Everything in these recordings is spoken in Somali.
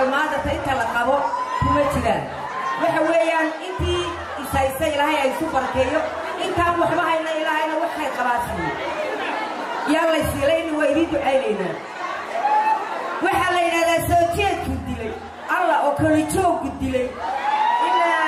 galmaada inta la qabo kuma jiraan waxa weeyaan intii isaysay ilaahay ay su barkeeyo intaan waxba hayna ilaahayna waxay qabaasay yaa la siilayna way idin ducaynayna waxa la yiraahdaa soo jeedku dilay alla oo kala joog dilay ilaa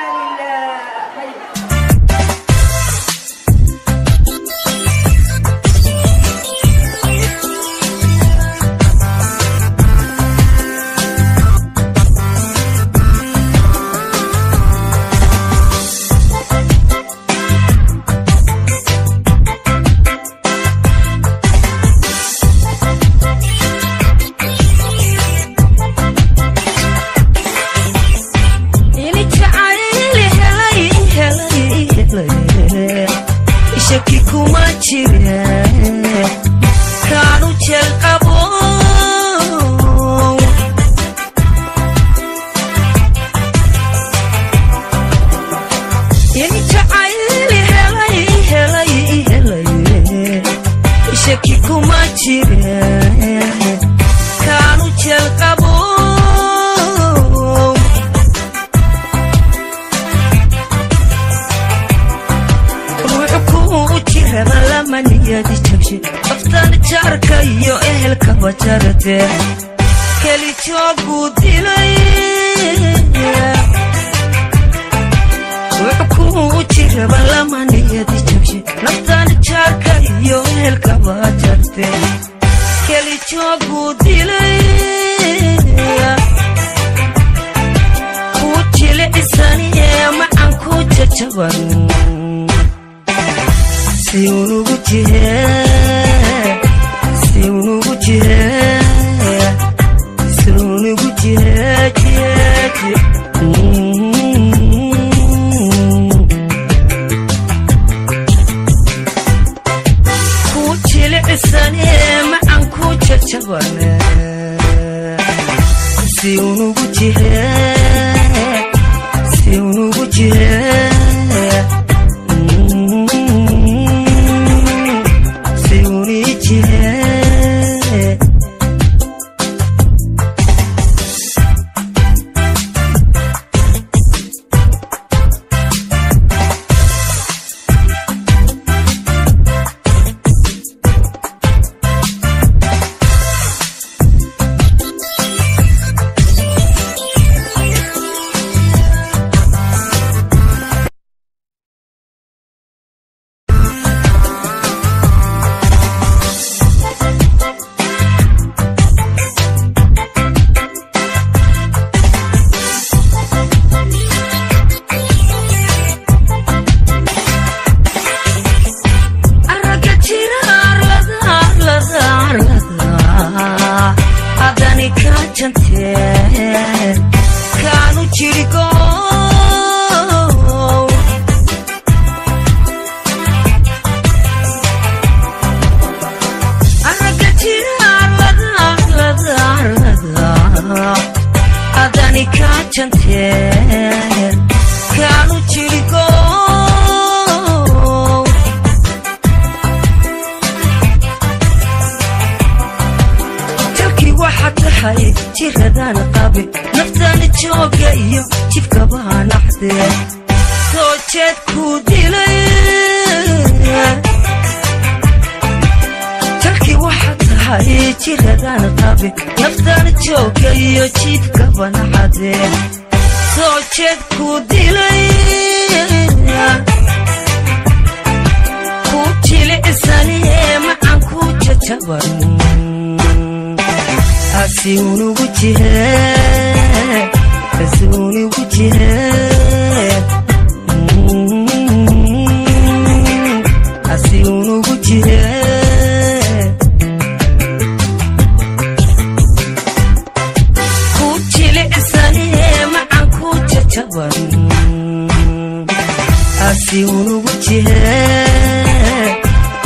كلي تشوقو ديلي وحكو تشرب لمانية دي تمشي نفتان تشاركا يوهل كباترتي كلي تشوقو ديلي كوتشي إسانية معانكو تشوان سيونو بوتيه سيونو بوتيه سيونو بوتيه كوتشي لعساني معن كوتشي تشواني سيونو بوتيه سيونو بوتيه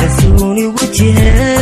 Asuni wujihe